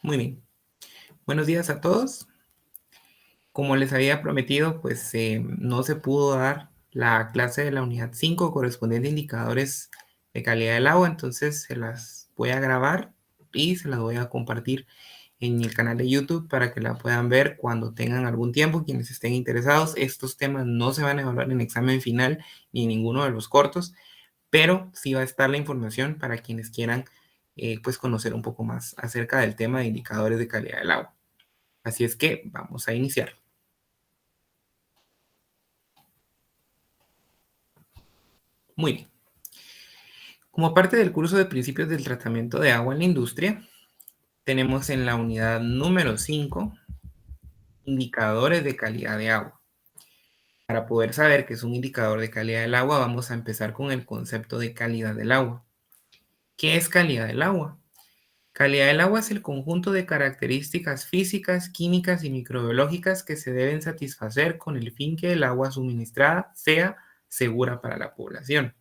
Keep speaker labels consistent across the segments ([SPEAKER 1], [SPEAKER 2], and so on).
[SPEAKER 1] Muy bien. Buenos días a todos. Como les había prometido, pues no se pudo dar la clase de la unidad 5 correspondiente a indicadores de calidad del agua, entonces se las voy a grabar y se las voy a compartir en el canal de YouTube para que la puedan ver cuando tengan algún tiempo, quienes estén interesados. Estos temas no se van a evaluar en examen final ni en ninguno de los cortos, pero sí va a estar la información para quienes quieran pues conocer un poco más acerca del tema de indicadores de calidad del agua. Así es que vamos a iniciar. Muy bien. Como parte del curso de principios del tratamiento de agua en la industria, tenemos en la unidad número 5 indicadores de calidad de agua. Para poder saber qué es un indicador de calidad del agua, vamos a empezar con el concepto de calidad del agua. ¿Qué es calidad del agua? Calidad del agua es el conjunto de características físicas, químicas y microbiológicas que se deben satisfacer con el fin que el agua suministrada sea segura para la población.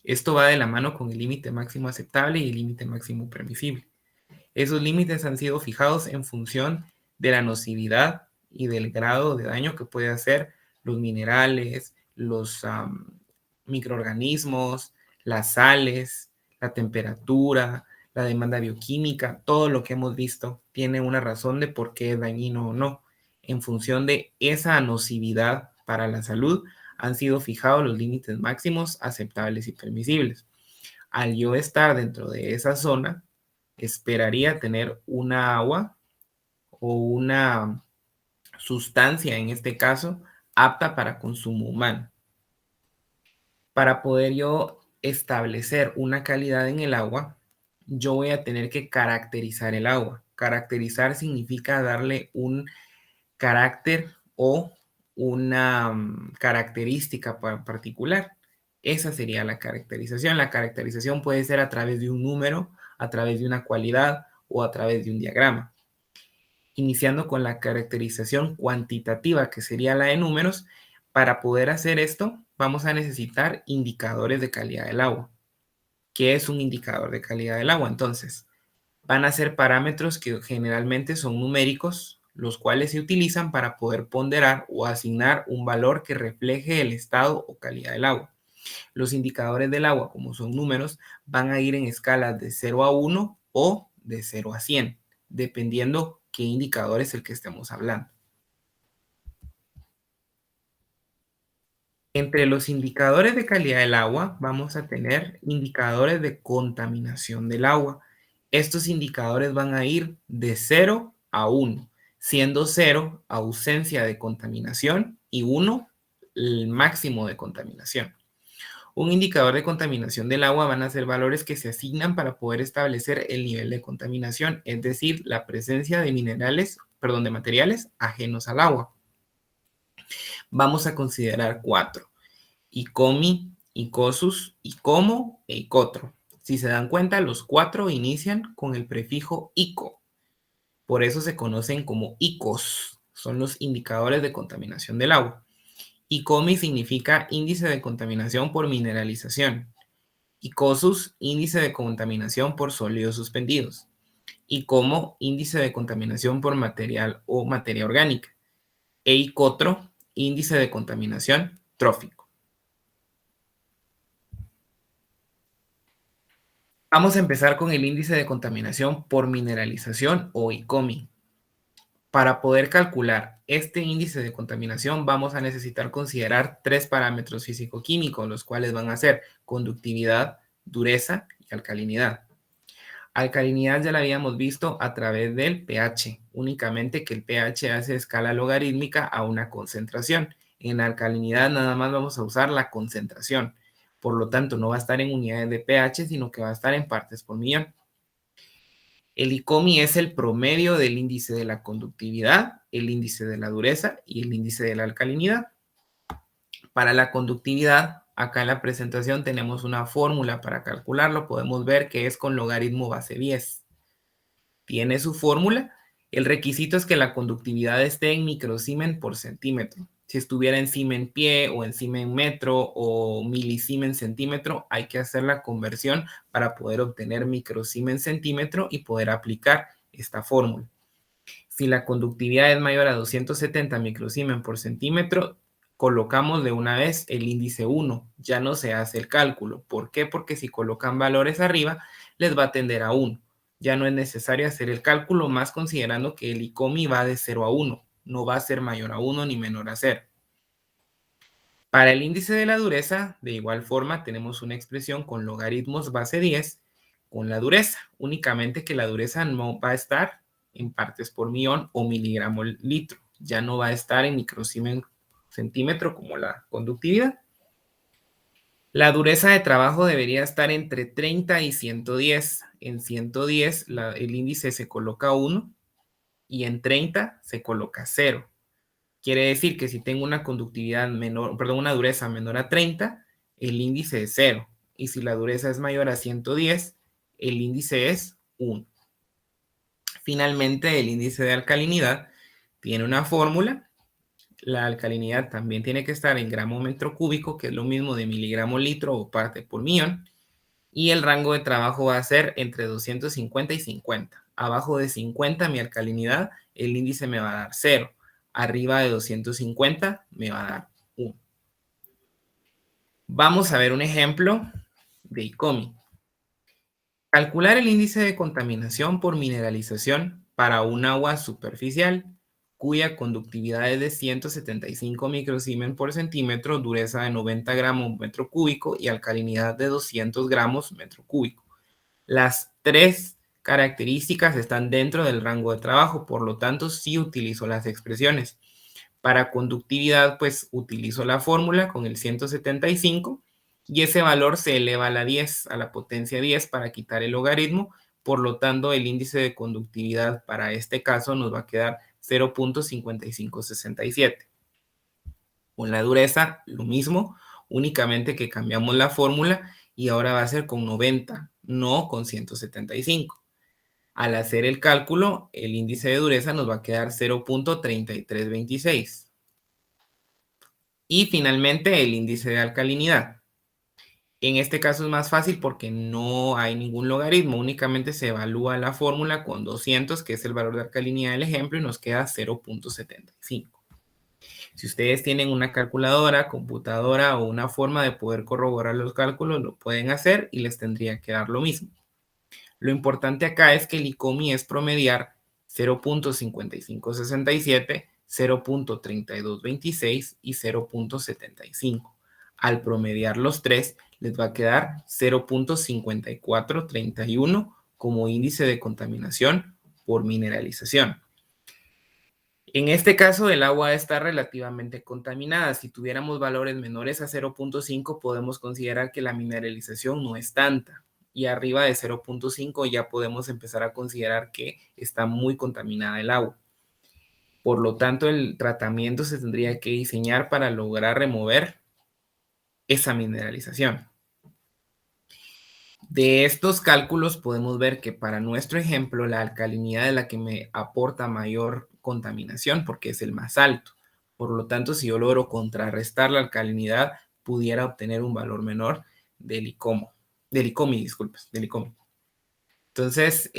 [SPEAKER 1] Esto va de la mano con el límite máximo aceptable y el límite máximo permisible. Esos límites han sido fijados en función de la nocividad y del grado de daño que puede hacer los minerales, los microorganismos, las sales, la temperatura, la demanda bioquímica, todo lo que hemos visto tiene una razón de por qué es dañino o no. En función de esa nocividad para la salud, han sido fijados los límites máximos aceptables y permisibles. Al yo estar dentro de esa zona, esperaría tener una agua o una sustancia, en este caso, apta para consumo humano. Para poder yo establecer una calidad en el agua, yo voy a tener que caracterizar el agua. Caracterizar significa darle un carácter o una característica particular. Esa sería la caracterización. La caracterización puede ser a través de un número, a través de una cualidad o a través de un diagrama. Iniciando con la caracterización cuantitativa, que sería la de números. Para poder hacer esto, vamos a necesitar indicadores de calidad del agua. ¿Qué es un indicador de calidad del agua? Entonces, van a ser parámetros que generalmente son numéricos, los cuales se utilizan para poder ponderar o asignar un valor que refleje el estado o calidad del agua. Los indicadores del agua, como son números, van a ir en escalas de 0 a 1 o de 0 a 100, dependiendo qué indicador es el que estemos hablando. Entre los indicadores de calidad del agua vamos a tener indicadores de contaminación del agua. Estos indicadores van a ir de 0 a 1, siendo 0 ausencia de contaminación y 1 el máximo de contaminación. Un indicador de contaminación del agua van a ser valores que se asignan para poder establecer el nivel de contaminación, es decir, la presencia de de materiales ajenos al agua. Vamos a considerar 4: ICOMI, ICOSUS, ICOMO e ICOTRO. Si se dan cuenta, los 4 inician con el prefijo ICO. Por eso se conocen como ICOS. Son los indicadores de contaminación del agua. ICOMI significa índice de contaminación por mineralización. ICOSUS, índice de contaminación por sólidos suspendidos. ICOMO, índice de contaminación por material o materia orgánica. E ICOTRO, índice de contaminación trófico. Vamos a empezar con el índice de contaminación por mineralización o ICOMI. Para poder calcular este índice de contaminación vamos a necesitar considerar 3 parámetros físico-químicos, los cuales van a ser conductividad, dureza y alcalinidad. Alcalinidad ya la habíamos visto a través del pH, únicamente que el pH hace escala logarítmica a una concentración. En alcalinidad nada más vamos a usar la concentración. Por lo tanto, no va a estar en unidades de pH, sino que va a estar en partes por millón. El ICOMI es el promedio del índice de la conductividad, el índice de la dureza y el índice de la alcalinidad. Para la conductividad, acá en la presentación tenemos una fórmula para calcularlo. Podemos ver que es con logaritmo base 10. Tiene su fórmula. El requisito es que la conductividad esté en microsiemens por centímetro. Si estuviera en siemens pie o en siemens metro o milisiemens centímetro, hay que hacer la conversión para poder obtener microsiemens centímetro y poder aplicar esta fórmula. Si la conductividad es mayor a 270 microsiemens por centímetro, colocamos de una vez el índice 1, ya no se hace el cálculo. ¿Por qué? Porque si colocan valores arriba, les va a tender a 1. Ya no es necesario hacer el cálculo, más considerando que el ICOMI va de 0 a 1, no va a ser mayor a 1 ni menor a 0. Para el índice de la dureza, de igual forma, tenemos una expresión con logaritmos base 10 con la dureza, únicamente que la dureza no va a estar en partes por millón o miligramo litro, ya no va a estar en microsiemens centímetro como la conductividad. La dureza de trabajo debería estar entre 30 y 110. En 110 el índice se coloca 1 y en 30 se coloca 0. Quiere decir que si tengo una conductividad menor, perdón, una dureza menor a 30, el índice es 0. Y si la dureza es mayor a 110, el índice es 1. Finalmente, el índice de alcalinidad tiene una fórmula. La alcalinidad también tiene que estar en gramo metro cúbico, que es lo mismo de miligramo litro o parte por millón. Y el rango de trabajo va a ser entre 250 y 50. Abajo de 50 mi alcalinidad, el índice me va a dar 0. Arriba de 250 me va a dar 1. Vamos a ver un ejemplo de ICOMI. Calcular el índice de contaminación por mineralización para un agua superficial cuya conductividad es de 175 microsiemens por centímetro, dureza de 90 gramos metro cúbico y alcalinidad de 200 gramos metro cúbico. Las tres características están dentro del rango de trabajo, por lo tanto sí utilizo las expresiones. Para conductividad, pues utilizo la fórmula con el 175 y ese valor se eleva a la 10, a la potencia 10 para quitar el logaritmo. Por lo tanto, el índice de conductividad para este caso nos va a quedar 0.5567. Con la dureza, lo mismo, únicamente que cambiamos la fórmula y ahora va a ser con 90, no con 175. Al hacer el cálculo, el índice de dureza nos va a quedar 0.3326. Y finalmente el índice de alcalinidad. En este caso es más fácil porque no hay ningún logaritmo, únicamente se evalúa la fórmula con 200, que es el valor de alcalinidad del ejemplo, y nos queda 0.75. Si ustedes tienen una calculadora, computadora o una forma de poder corroborar los cálculos, lo pueden hacer y les tendría que dar lo mismo. Lo importante acá es que el ICOMI es promediar 0.5567, 0.3226 y 0.75. Al promediar los tres, les va a quedar 0.5431 como índice de contaminación por mineralización. En este caso, el agua está relativamente contaminada. Si tuviéramos valores menores a 0.5, podemos considerar que la mineralización no es tanta. Y arriba de 0.5 ya podemos empezar a considerar que está muy contaminada el agua. Por lo tanto, el tratamiento se tendría que diseñar para lograr remover esa mineralización. De estos cálculos podemos ver que para nuestro ejemplo la alcalinidad es la que me aporta mayor contaminación porque es el más alto. Por lo tanto, si yo logro contrarrestar la alcalinidad, pudiera obtener un valor menor del ICOMI. Entonces,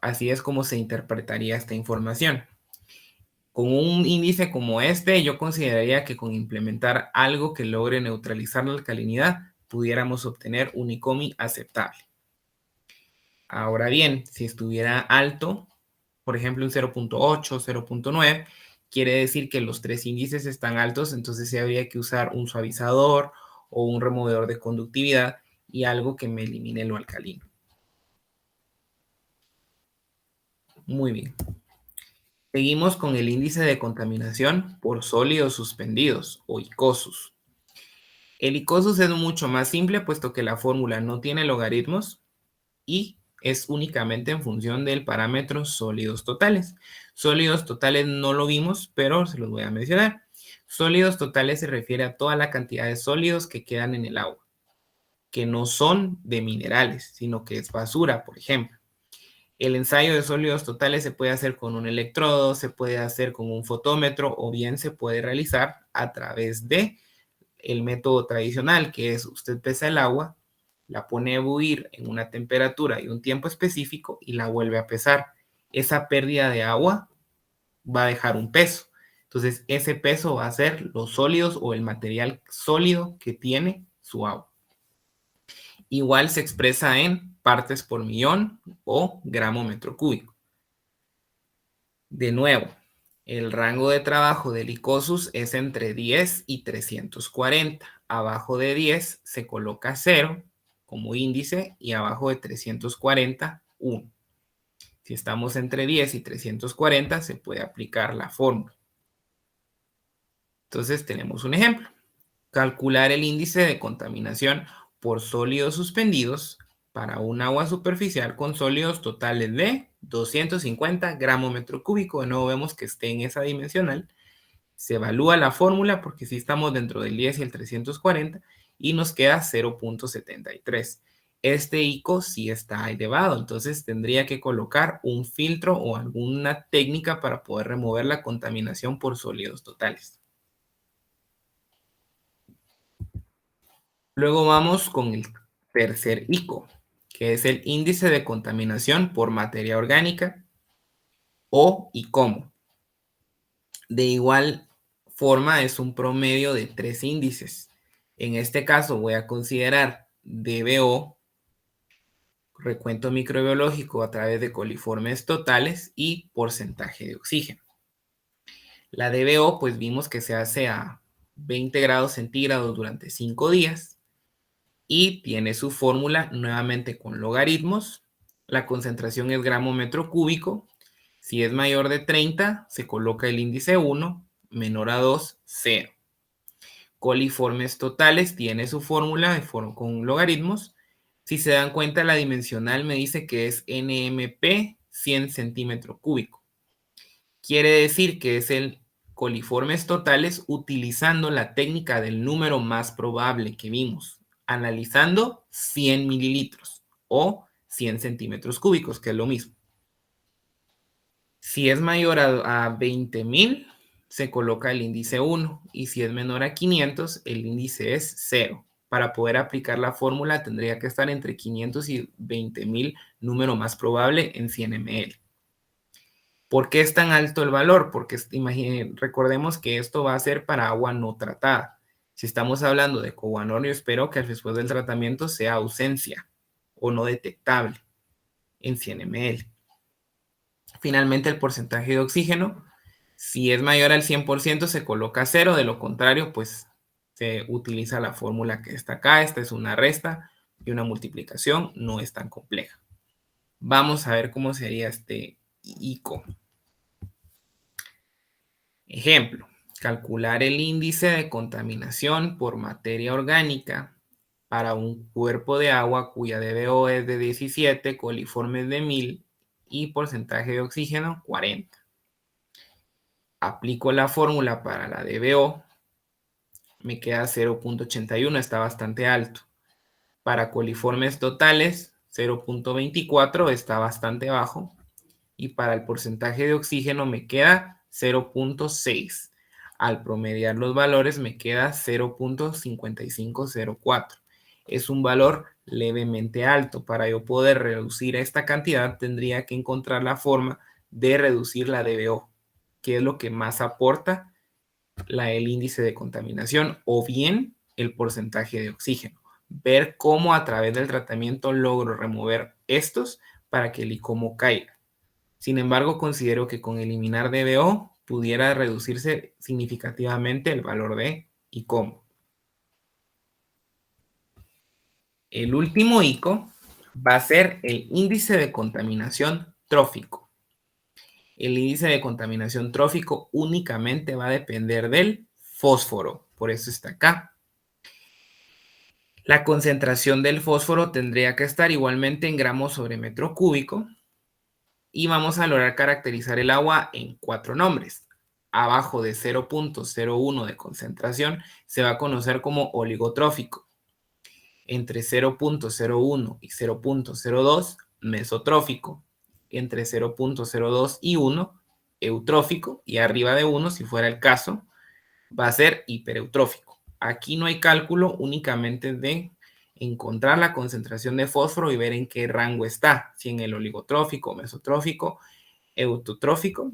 [SPEAKER 1] así es como se interpretaría esta información. Con un índice como este, yo consideraría que con implementar algo que logre neutralizar la alcalinidad, pudiéramos obtener un ICOMI aceptable. Ahora bien, si estuviera alto, por ejemplo un 0.8, 0.9, quiere decir que los tres índices están altos, entonces sí habría que usar un suavizador o un removedor de conductividad y algo que me elimine lo alcalino. Muy bien. Seguimos con el índice de contaminación por sólidos suspendidos o ICOSUS. El ICOSUS es mucho más simple puesto que la fórmula no tiene logaritmos y es únicamente en función del parámetro sólidos totales. Sólidos totales no lo vimos, pero se los voy a mencionar. Sólidos totales se refiere a toda la cantidad de sólidos que quedan en el agua, que no son de minerales, sino que es basura, por ejemplo. El ensayo de sólidos totales se puede hacer con un electrodo, se puede hacer con un fotómetro o bien se puede realizar a través de el método tradicional, que es usted pesa el agua, la pone a buir en una temperatura y un tiempo específico y la vuelve a pesar. esa pérdida de agua va a dejar un peso. Entonces, ese peso va a ser los sólidos o el material sólido que tiene su agua. Igual se expresa en partes por millón o gramo metro cúbico. De nuevo, el rango de trabajo del Icosus es entre 10 y 340. Abajo de 10 se coloca 0 como índice y abajo de 340, 1. Si estamos entre 10 y 340, se puede aplicar la fórmula. Entonces tenemos un ejemplo. Calcular el índice de contaminación por sólidos suspendidos para un agua superficial con sólidos totales de 250 gramos metro cúbico. De nuevo vemos que esté en esa dimensional. Se evalúa la fórmula porque si estamos dentro del 10 y el 340 y nos queda 0.73. Este ICO sí está elevado, entonces tendría que colocar un filtro o alguna técnica para poder remover la contaminación por sólidos totales. Luego vamos con el tercer ICO, que es el índice de contaminación por materia orgánica o ICOMO. De igual forma es un promedio de 3 índices. En este caso voy a considerar DBO, recuento microbiológico a través de coliformes totales y porcentaje de oxígeno. La DBO pues vimos que se hace a 20 grados centígrados durante 5 días y tiene su fórmula nuevamente con logaritmos. La concentración es gramo metro cúbico. Si es mayor de 30, se coloca el índice 1, menor a 2, 0. Coliformes totales tiene su fórmula con logaritmos. Si se dan cuenta, la dimensional me dice que es NMP 100 centímetros cúbicos. Quiere decir que es el coliformes totales utilizando la técnica del número más probable que vimos, analizando 100 mililitros o 100 centímetros cúbicos, que es lo mismo. Si es mayor a 20,000, se coloca el índice 1 y si es menor a 500, el índice es 0. Para poder aplicar la fórmula tendría que estar entre 500 y 20,000, número más probable en 100 ml. ¿Por qué es tan alto el valor? Porque recordemos que esto va a ser para agua no tratada. Si estamos hablando de coguanol, yo espero que después del tratamiento sea ausencia o no detectable en 100 ml. Finalmente, el porcentaje de oxígeno, si es mayor al 100%, se coloca 0. De lo contrario, pues se utiliza la fórmula que está acá. Esta es una resta y una multiplicación, no es tan compleja. Vamos a ver cómo sería este ICO. Ejemplo, calcular el índice de contaminación por materia orgánica para un cuerpo de agua cuya DBO es de 17, coliformes de 1000 y porcentaje de oxígeno 40. Aplico la fórmula para la DBO, me queda 0.81, está bastante alto. Para coliformes totales, 0.24, está bastante bajo. Y para el porcentaje de oxígeno me queda 0.6. Al promediar los valores me queda 0.5504. Es un valor levemente alto. Para yo poder reducir esta cantidad tendría que encontrar la forma de reducir la DBO, que es lo que más aporta el índice de contaminación o bien el porcentaje de oxígeno. Ver cómo a través del tratamiento logro remover estos para que el ICOMO caiga. Sin embargo, considero que con eliminar DBO pudiera reducirse significativamente el valor de ICOMO. El último ICO va a ser el índice de contaminación trófico. El índice de contaminación trófico únicamente va a depender del fósforo, por eso está acá. La concentración del fósforo tendría que estar igualmente en gramos sobre metro cúbico y vamos a lograr caracterizar el agua en 4 nombres. Abajo de 0.01 de concentración se va a conocer como oligotrófico. Entre 0.01 y 0.02, mesotrófico. Entre 0.02 y 1, eutrófico. Y arriba de 1, si fuera el caso, va a ser hipereutrófico. Aquí no hay cálculo, únicamente de encontrar la concentración de fósforo y ver en qué rango está, si en el oligotrófico o mesotrófico. eutrófico,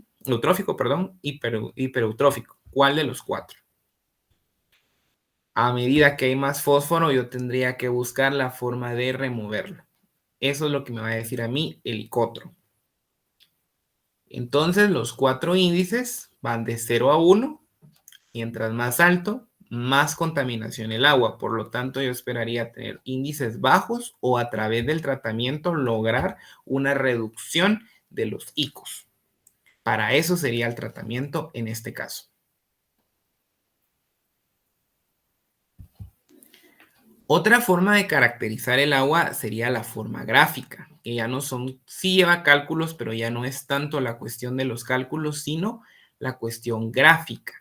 [SPEAKER 1] perdón, hipereutrófico. ¿Cuál de los cuatro? A medida que hay más fósforo, yo tendría que buscar la forma de removerlo. Eso es lo que me va a decir a mí el icotro. Entonces, los cuatro índices van de 0 a 1. Mientras más alto, más contaminación el agua. Por lo tanto, yo esperaría tener índices bajos o a través del tratamiento lograr una reducción de los ICOs. Para eso sería el tratamiento en este caso. Otra forma de caracterizar el agua sería la forma gráfica, que ya no son, sí lleva cálculos, pero ya no es tanto la cuestión de los cálculos, sino la cuestión gráfica.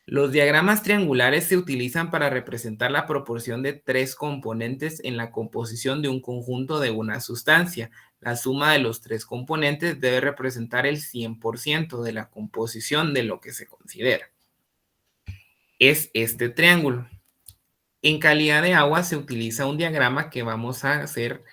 [SPEAKER 1] Los diagramas triangulares se utilizan para representar la proporción de tres componentes en la composición de un conjunto de una sustancia. La suma de los tres componentes debe representar el 100% de la composición de lo que se considera. Es este triángulo. En calidad de agua se utiliza un diagrama que vamos a hacer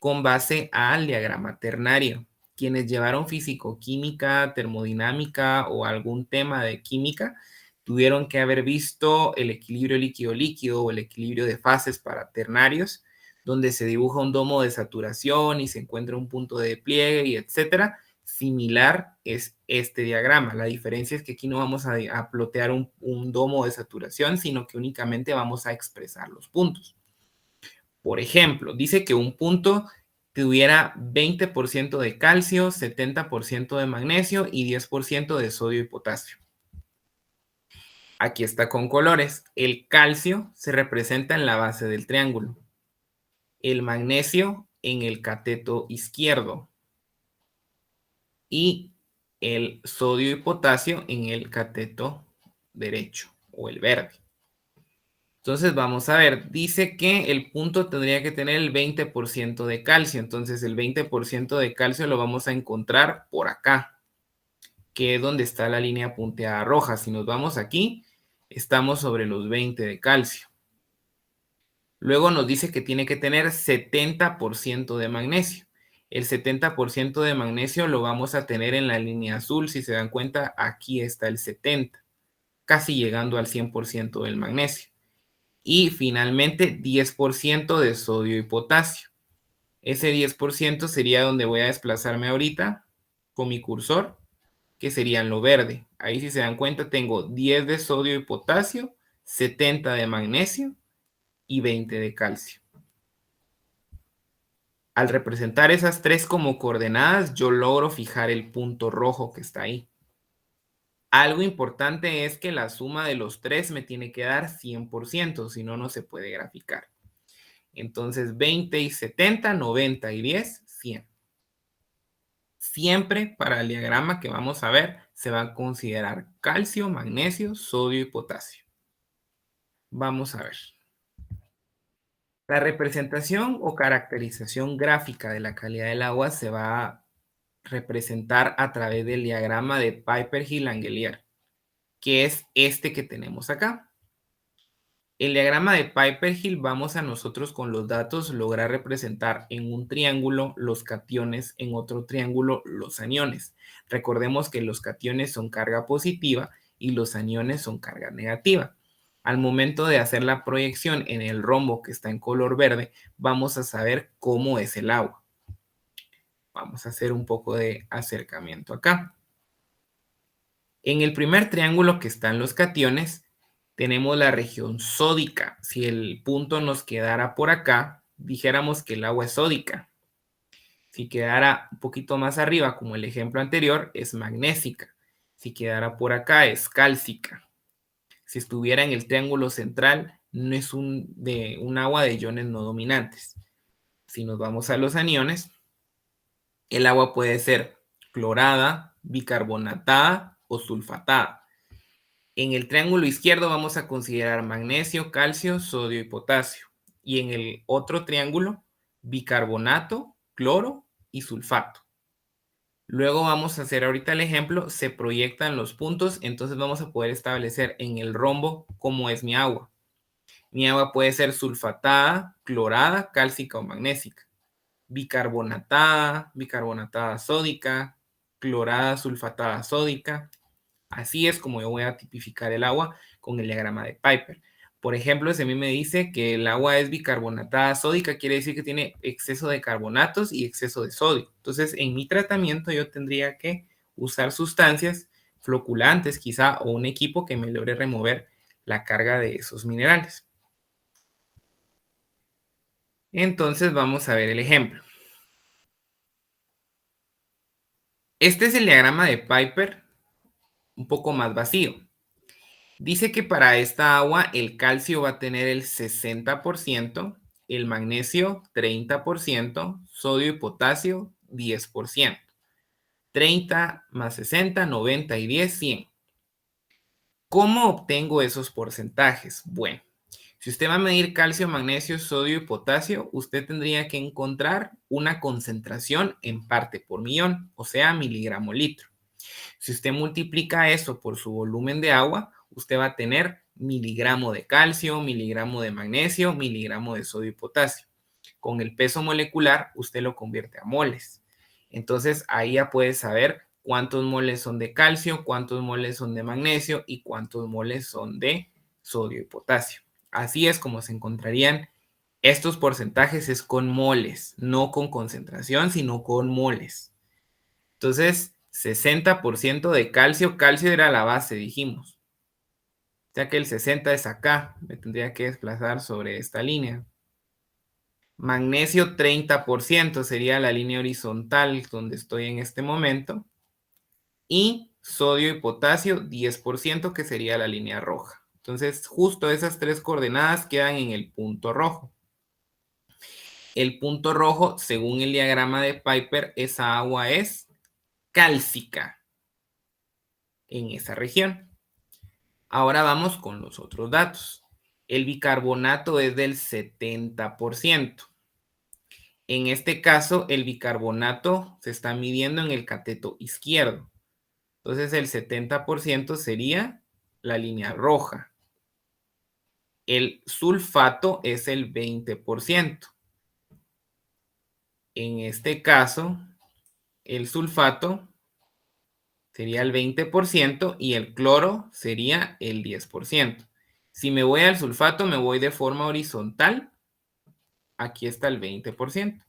[SPEAKER 1] con base al diagrama ternario. Quienes llevaron físico-química, termodinámica o algún tema de química tuvieron que haber visto el equilibrio líquido-líquido o el equilibrio de fases para ternarios, donde se dibuja un domo de saturación y se encuentra un punto de despliegue y etcétera. Similar es este diagrama. La diferencia es que aquí no vamos a plotear un domo de saturación, sino que únicamente vamos a expresar los puntos. Por ejemplo, dice que un punto tuviera 20% de calcio, 70% de magnesio y 10% de sodio y potasio. Aquí está con colores. El calcio se representa en la base del triángulo. El magnesio en el cateto izquierdo. Y el sodio y potasio en el cateto derecho o el verde. Entonces vamos a ver, dice que el punto tendría que tener el 20% de calcio. Entonces el 20% de calcio lo vamos a encontrar por acá, que es donde está la línea punteada roja. Si nos vamos aquí, estamos sobre los 20 de calcio. Luego nos dice que tiene que tener 70% de magnesio. El 70% de magnesio lo vamos a tener en la línea azul. Si se dan cuenta, aquí está el 70, casi llegando al 100% del magnesio. Y finalmente 10% de sodio y potasio. Ese 10% sería donde voy a desplazarme ahorita con mi cursor, que sería en lo verde. Ahí si se dan cuenta tengo 10 de sodio y potasio, 70 de magnesio y 20 de calcio. Al representar esas tres como coordenadas, yo logro fijar el punto rojo que está ahí. Algo importante es que la suma de los tres me tiene que dar 100%, si no, no se puede graficar. Entonces, 20 y 70, 90 y 10, 100. Siempre para el diagrama que vamos a ver, se va a considerar calcio, magnesio, sodio y potasio. Vamos a ver. La representación o caracterización gráfica de la calidad del agua se va a representar a través del diagrama de Piper-Gil-Langelier, que es este que tenemos acá. El diagrama de Piper-Gil vamos a nosotros con los datos lograr representar en un triángulo los cationes, en otro triángulo los aniones. Recordemos que los cationes son carga positiva y los aniones son carga negativa. Al momento de hacer la proyección en el rombo que está en color verde, vamos a saber cómo es el agua. Vamos a hacer un poco de acercamiento acá. En el primer triángulo que están los cationes, tenemos la región sódica. Si el punto nos quedara por acá, dijéramos que el agua es sódica. Si quedara un poquito más arriba, como el ejemplo anterior, es magnésica. Si quedara por acá, es cálcica. Si estuviera en el triángulo central, no es un agua de iones no dominantes. Si nos vamos a los aniones, el agua puede ser clorada, bicarbonatada o sulfatada. En el triángulo izquierdo vamos a considerar magnesio, calcio, sodio y potasio. Y en el otro triángulo, bicarbonato, cloro y sulfato. Luego vamos a hacer ahorita el ejemplo, se proyectan los puntos, entonces vamos a poder establecer en el rombo cómo es mi agua. Mi agua puede ser sulfatada, clorada, cálcica o magnésica. Bicarbonatada, bicarbonatada sódica, clorada sulfatada sódica. Así es como yo voy a tipificar el agua con el diagrama de Piper. Por ejemplo, si a mí me dice que el agua es bicarbonatada sódica, quiere decir que tiene exceso de carbonatos y exceso de sodio. Entonces, en mi tratamiento yo tendría que usar sustancias floculantes quizá o un equipo que me logre remover la carga de esos minerales. Entonces, vamos a ver el ejemplo. Este es el diagrama de Piper un poco más vacío. Dice que para esta agua el calcio va a tener el 60%, el magnesio 30%, sodio y potasio 10%. 30 más 60, 90 y 10, 100. ¿Cómo obtengo esos porcentajes? Bueno, si usted va a medir calcio, magnesio, sodio y potasio, usted tendría que encontrar una concentración en parte por millón, o sea, miligramo litro. Si usted multiplica eso por su volumen de agua, usted va a tener miligramo de calcio, miligramo de magnesio, miligramo de sodio y potasio. Con el peso molecular, usted lo convierte a moles. Entonces, ahí ya puede saber cuántos moles son de calcio, cuántos moles son de magnesio y cuántos moles son de sodio y potasio. Así es como se encontrarían estos porcentajes, es con moles, no con concentración, sino con moles. Entonces, 60% de calcio, calcio era la base, dijimos. Ya que el 60 es acá, me tendría que desplazar sobre esta línea. Magnesio 30% sería la línea horizontal donde estoy en este momento. Y sodio y potasio 10% que sería la línea roja. Entonces, justo esas tres coordenadas quedan en el punto rojo. El punto rojo, según el diagrama de Piper, esa agua es cálcica en esa región. Ahora vamos con los otros datos. El bicarbonato es del 70%. En este caso, el bicarbonato se está midiendo en el cateto izquierdo. Entonces, el 70% sería la línea roja. El sulfato es el 20%. En este caso, el sulfato sería el 20% y el cloro sería el 10%. Si me voy al sulfato, me voy de forma horizontal. Aquí está el 20%.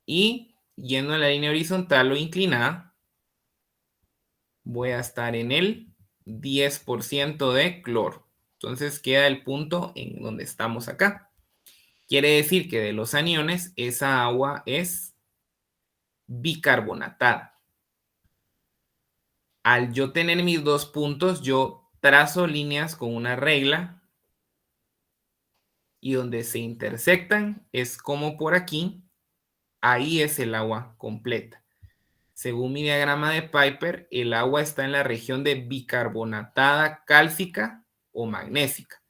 [SPEAKER 1] Y yendo en la línea horizontal o inclinada, voy a estar en el 10% de cloro. Entonces queda el punto en donde estamos acá. Quiere decir que de los aniones, esa agua es bicarbonatada. Al yo tener mis dos puntos, yo trazo líneas con una regla y donde se intersectan es como por aquí, ahí es el agua completa. Según mi diagrama de Piper, el agua está en la región de bicarbonatada cálcica o magnésica.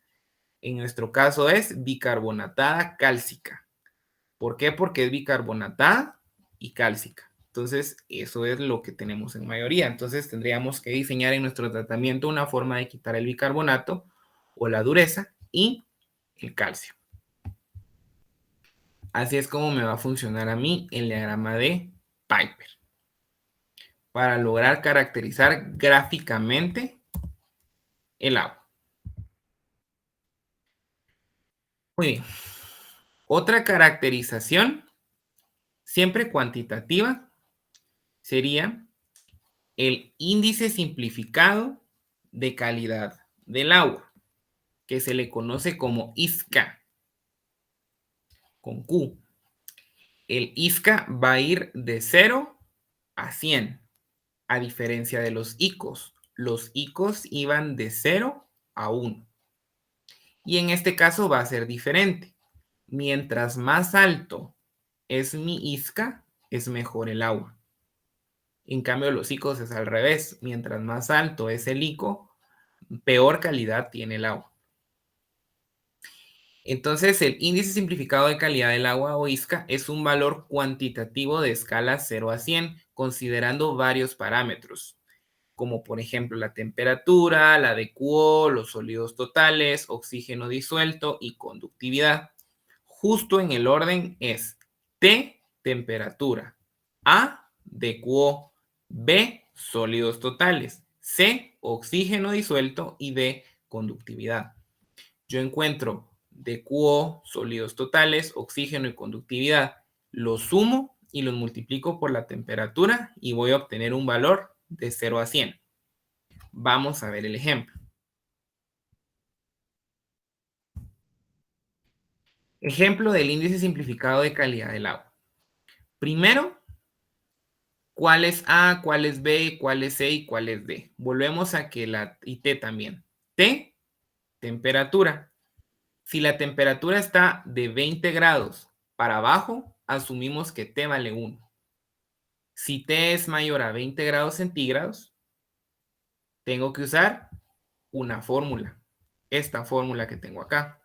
[SPEAKER 1] En nuestro caso es bicarbonatada cálcica. ¿Por qué? Porque es bicarbonatada y cálcica. Entonces, eso es lo que tenemos en mayoría. Entonces, tendríamos que diseñar en nuestro tratamiento una forma de quitar el bicarbonato o la dureza y el calcio. Así es como me va a funcionar a mí el diagrama de Piper para lograr caracterizar gráficamente el agua. Muy bien. Otra caracterización, siempre cuantitativa, sería el índice simplificado de calidad del agua, que se le conoce como ISCA, con Q. El ISCA va a ir de 0 a 100, a diferencia de los ICOs. Los ICOs iban de 0 a 1. Y en este caso va a ser diferente. Mientras más alto es mi ISCA, es mejor el agua. En cambio, los ICOs es al revés. Mientras más alto es el ICO, peor calidad tiene el agua. Entonces, el índice simplificado de calidad del agua o ISCA es un valor cuantitativo de escala 0 a 100, considerando varios parámetros, como por ejemplo la temperatura, la de QO, los sólidos totales, oxígeno disuelto y conductividad. Justo en el orden es T, temperatura, A, DQO. B, sólidos totales. C, oxígeno disuelto. Y D, conductividad. Yo encuentro DQO, sólidos totales, oxígeno y conductividad. Los sumo y los multiplico por la temperatura y voy a obtener un valor de 0 a 100. Vamos a ver el ejemplo. Ejemplo del índice simplificado de calidad del agua. Primero, ¿cuál es A, cuál es B, cuál es C y cuál es D? Volvemos a que y T también. T, temperatura. Si la temperatura está de 20 grados para abajo, asumimos que T vale 1. Si T es mayor a 20 grados centígrados, tengo que usar una fórmula. Esta fórmula que tengo acá.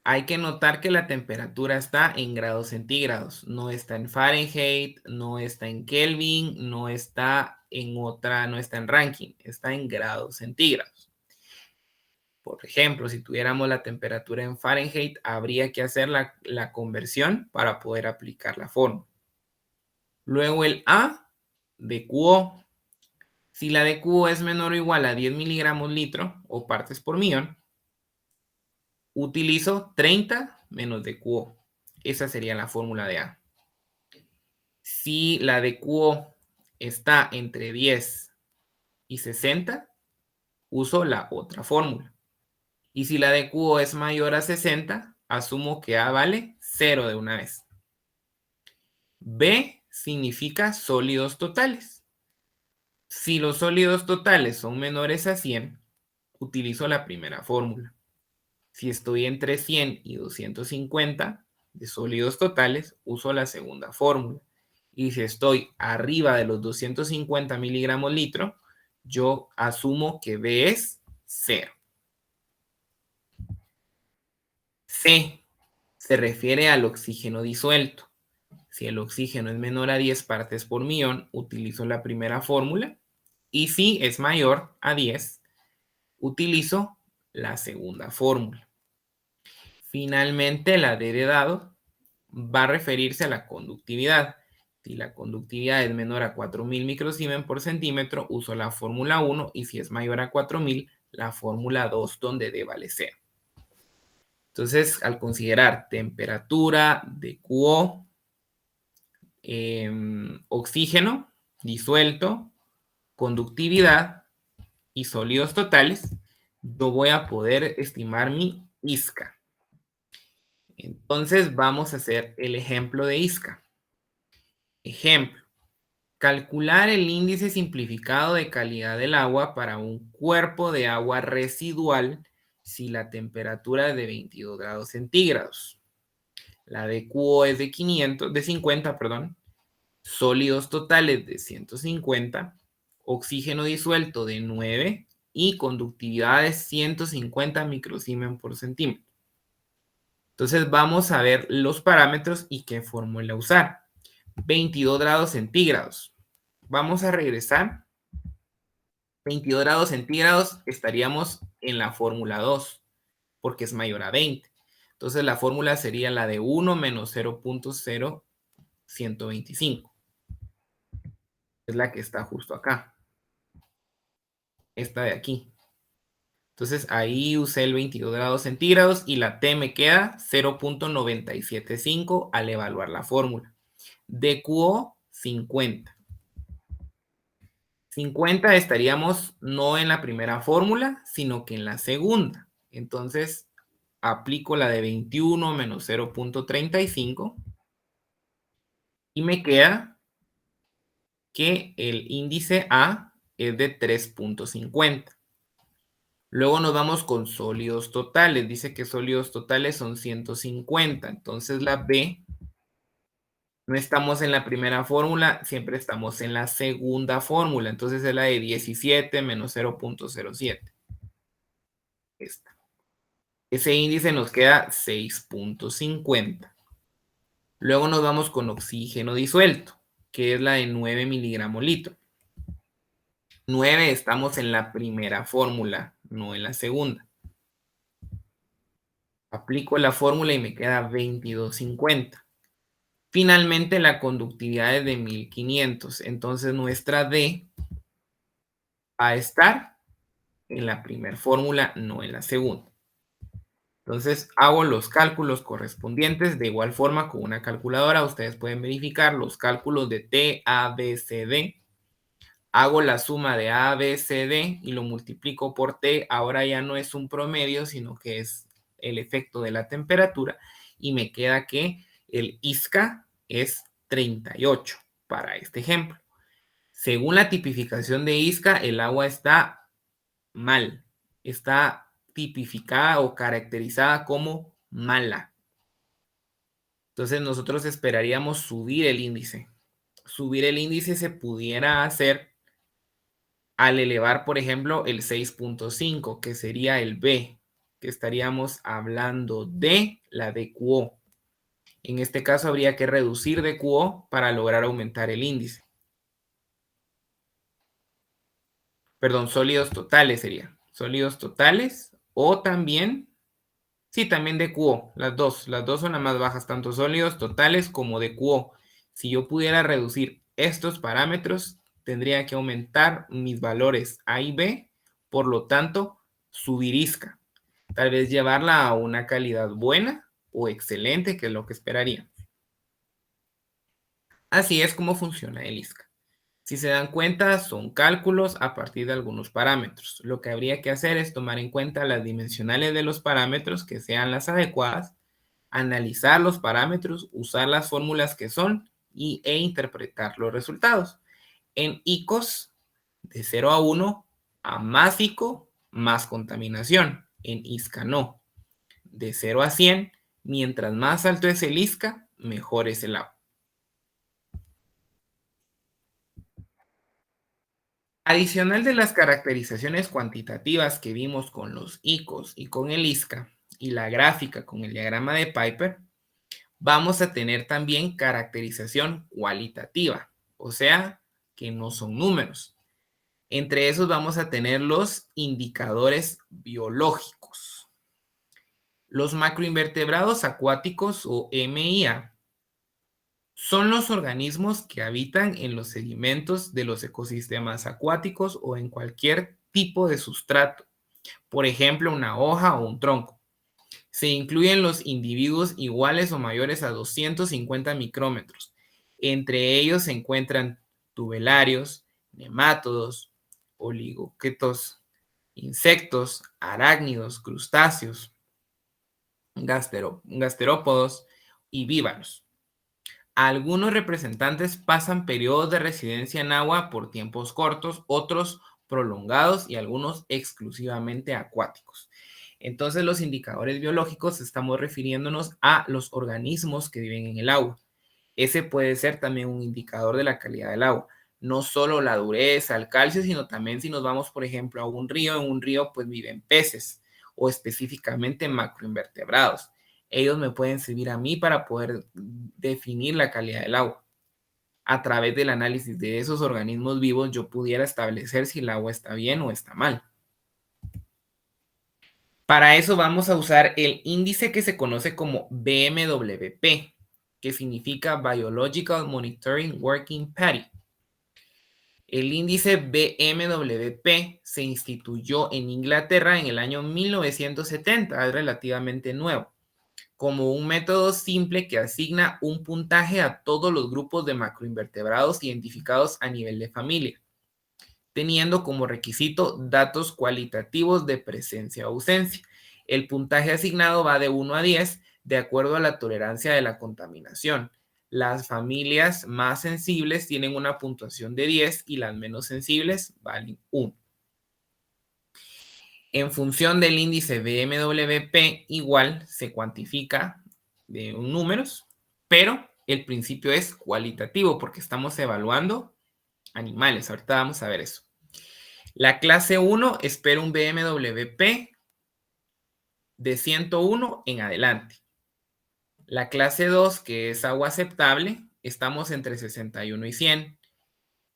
[SPEAKER 1] Hay que notar que la temperatura está en grados centígrados, no está en Fahrenheit, no está en Kelvin, no está en otra, no está en Rankine, está en grados centígrados. Por ejemplo, si tuviéramos la temperatura en Fahrenheit, habría que hacer la conversión para poder aplicar la fórmula. Luego el A de QO. Si la de QO es menor o igual a 10 miligramos litro o partes por millón, utilizo 30 menos de QO. Esa sería la fórmula de A. Si la de QO está entre 10 y 60, uso la otra fórmula. Y si la de QO es mayor a 60, asumo que A vale 0 de una vez. B significa sólidos totales. Si los sólidos totales son menores a 100, utilizo la primera fórmula. Si estoy entre 100 y 250 de sólidos totales, uso la segunda fórmula. Y si estoy arriba de los 250 miligramos litro, yo asumo que B es 0. C se refiere al oxígeno disuelto. Si el oxígeno es menor a 10 partes por millón, utilizo la primera fórmula. Y si es mayor a 10, utilizo la segunda fórmula. Finalmente, la D de dado va a referirse a la conductividad. Si la conductividad es menor a 4000 microsiemens por centímetro, uso la fórmula 1 y si es mayor a 4000, la fórmula 2 donde D vale 0. Entonces, al considerar temperatura, DQO, oxígeno disuelto, conductividad y sólidos totales, yo voy a poder estimar mi ISCA. Entonces vamos a hacer el ejemplo de ISCA. Ejemplo, calcular el índice simplificado de calidad del agua para un cuerpo de agua residual si la temperatura es de 22 grados centígrados. La DQO es de 50, sólidos totales de 150, oxígeno disuelto de 9 y conductividad de 150 microsiemens por centímetro. Entonces vamos a ver los parámetros y qué fórmula usar. 22 grados centígrados. Vamos a regresar. 22 grados centígrados estaríamos en la fórmula 2 porque es mayor a 20. Entonces la fórmula sería la de 1 menos 0.0125. Es la que está justo acá. Esta de aquí. Entonces ahí usé el 22 grados centígrados y la T me queda 0.975 al evaluar la fórmula. DQO 50. 50 estaríamos no en la primera fórmula, sino que en la segunda. Entonces aplico la de 21 menos 0.35 y me queda que el índice A es de 3.50. Luego nos vamos con sólidos totales. Dice que sólidos totales son 150. Entonces la B, no estamos en la primera fórmula, siempre estamos en la segunda fórmula. Entonces es la de 17 menos 0.07. Esta. Ese índice nos queda 6.50. Luego nos vamos con oxígeno disuelto, que es la de 9 miligramos litro. 9 estamos en la primera fórmula, no en la segunda. Aplico la fórmula y me queda 22.50. Finalmente, la conductividad es de 1500. Entonces, nuestra D va a estar en la primera fórmula, no en la segunda. Entonces, hago los cálculos correspondientes. De igual forma, con una calculadora, ustedes pueden verificar los cálculos de T, A, B, C, D. Hago la suma de A, B, C, D y lo multiplico por T. Ahora ya no es un promedio, sino que es el efecto de la temperatura. Y me queda que el ISCA es 38 para este ejemplo. Según la tipificación de ISCA, el agua está mal. Está tipificada o caracterizada como mala. Entonces nosotros esperaríamos subir el índice. Subir el índice se pudiera hacer al elevar, por ejemplo, el 6.5, que sería el B, que estaríamos hablando de la DQO. En este caso habría que reducir DQO para lograr aumentar el índice. Perdón, sólidos totales sería. Sólidos totales o también, sí, también DQO, las dos son las más bajas, tanto sólidos totales como DQO. Si yo pudiera reducir estos parámetros, tendría que aumentar mis valores A y B, por lo tanto, subir ISCA. Tal vez llevarla a una calidad buena o excelente, que es lo que esperaría. Así es como funciona el ISCA. Si se dan cuenta, son cálculos a partir de algunos parámetros. Lo que habría que hacer es tomar en cuenta las dimensionales de los parámetros que sean las adecuadas, analizar los parámetros, usar las fórmulas que son e interpretar los resultados. En ICOS, de 0 a 1, a más ICO, más contaminación. En ISCA no. De 0 a 100, mientras más alto es el ISCA, mejor es el agua. Adicional de las caracterizaciones cuantitativas que vimos con los ICOs y con el ISCA y la gráfica con el diagrama de Piper, vamos a tener también caracterización cualitativa, o sea, que no son números. Entre esos vamos a tener los indicadores biológicos. Los macroinvertebrados acuáticos o MIA son los organismos que habitan en los sedimentos de los ecosistemas acuáticos o en cualquier tipo de sustrato, por ejemplo, una hoja o un tronco. Se incluyen los individuos iguales o mayores a 250 micrómetros. Entre ellos se encuentran tubelarios, nemátodos, oligoquetos, insectos, arácnidos, crustáceos, gasterópodos y vívaros. Algunos representantes pasan periodos de residencia en agua por tiempos cortos, otros prolongados y algunos exclusivamente acuáticos. Entonces, los indicadores biológicos estamos refiriéndonos a los organismos que viven en el agua. Ese puede ser también un indicador de la calidad del agua. No solo la dureza, el calcio, sino también si nos vamos, por ejemplo, a un río, en un río pues viven peces o específicamente macroinvertebrados. Ellos me pueden servir a mí para poder definir la calidad del agua. A través del análisis de esos organismos vivos, yo pudiera establecer si el agua está bien o está mal. Para eso vamos a usar el índice que se conoce como BMWP, que significa Biological Monitoring Working Party. El índice BMWP se instituyó en Inglaterra en el año 1970, es relativamente nuevo, como un método simple que asigna un puntaje a todos los grupos de macroinvertebrados identificados a nivel de familia, teniendo como requisito datos cualitativos de presencia o ausencia. El puntaje asignado va de 1 a 10 de acuerdo a la tolerancia de la contaminación. Las familias más sensibles tienen una puntuación de 10 y las menos sensibles valen 1. En función del índice BMWP, igual se cuantifica de números, pero el principio es cualitativo porque estamos evaluando animales. Ahorita vamos a ver eso. La clase 1 espera un BMWP de 101 en adelante. La clase 2, que es agua aceptable, estamos entre 61 y 100.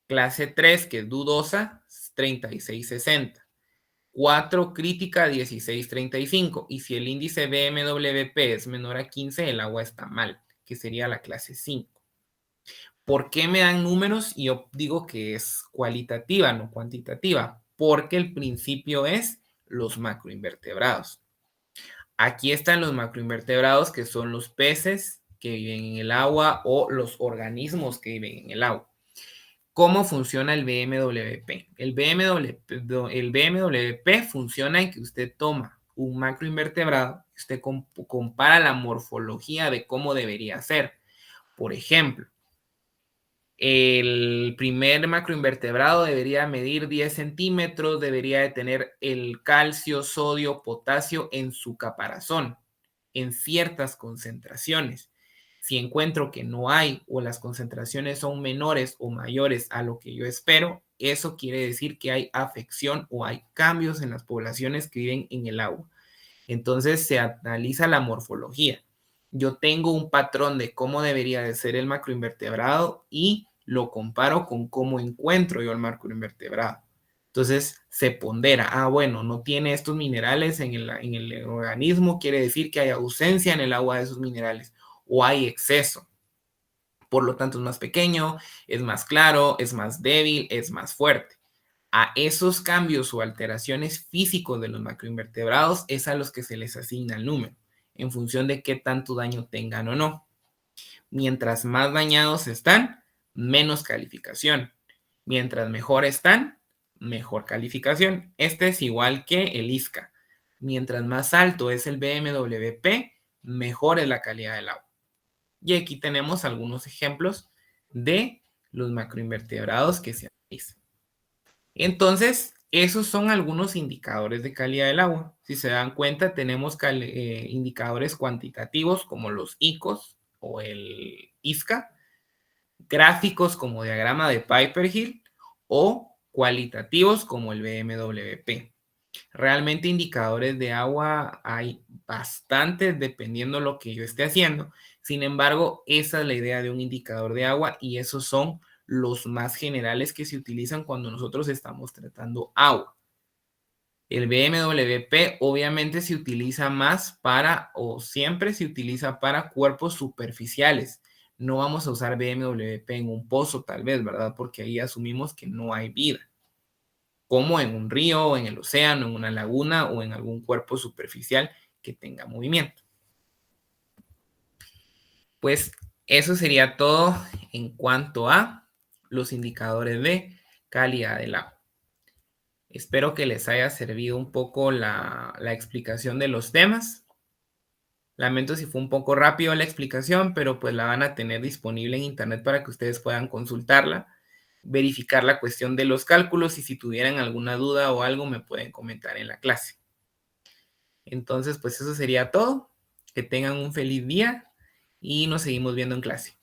[SPEAKER 1] Clase 3, que es dudosa, 36-60. 4, crítica, 16-35. Y si el índice BMWP es menor a 15, el agua está mal. que sería la clase 5. ¿Por qué me dan números? Y yo digo que es cualitativa, no cuantitativa, porque el principio es los macroinvertebrados. Aquí están los macroinvertebrados, que son los peces que viven en el agua o los organismos que viven en el agua. ¿Cómo funciona el BMWP? El BMWP funciona en que usted toma un macroinvertebrado, usted compara la morfología de cómo debería ser. Por ejemplo, el primer macroinvertebrado debería medir 10 centímetros, debería de tener el calcio, sodio, potasio en su caparazón, en ciertas concentraciones. Si encuentro que no hay o las concentraciones son menores o mayores a lo que yo espero, eso quiere decir que hay afección o hay cambios en las poblaciones que viven en el agua. Entonces se analiza la morfología. Yo tengo un patrón de cómo debería de ser el macroinvertebrado y lo comparo con cómo encuentro yo el macroinvertebrado. Entonces se pondera, bueno, no tiene estos minerales en el organismo, quiere decir que hay ausencia en el agua de esos minerales o hay exceso. Por lo tanto es más pequeño, es más claro, es más débil, es más fuerte. A esos cambios o alteraciones físicos de los macroinvertebrados es a los que se les asigna el número, en función de qué tanto daño tengan o no. Mientras más dañados están, menos calificación. Mientras mejor están, mejor calificación. Este es igual que el ISCA. Mientras más alto es el BMWP, mejor es la calidad del agua. Y aquí tenemos algunos ejemplos de los macroinvertebrados que se analizan. Entonces, esos son algunos indicadores de calidad del agua. Si se dan cuenta, tenemos indicadores cuantitativos como los ICOs o el ISCA, gráficos como diagrama de Piper-Hill o cualitativos como el BMWP. Realmente indicadores de agua hay bastantes dependiendo de lo que yo esté haciendo. Sin embargo, esa es la idea de un indicador de agua y esos son los más generales que se utilizan cuando nosotros estamos tratando agua. El BMWP obviamente se utiliza más para, o siempre se utiliza para cuerpos superficiales. No vamos a usar BMWP en un pozo tal vez, ¿verdad? Porque ahí asumimos que no hay vida, como en un río, en el océano, en una laguna o en algún cuerpo superficial que tenga movimiento. Pues eso sería todo en cuanto a los indicadores de calidad del agua. Espero que les haya servido un poco la explicación de los temas. Lamento si fue un poco rápido la explicación, pero pues la van a tener disponible en internet para que ustedes puedan consultarla, verificar la cuestión de los cálculos y si tuvieran alguna duda o algo me pueden comentar en la clase. Entonces, pues eso sería todo. Que tengan un feliz día y nos seguimos viendo en clase.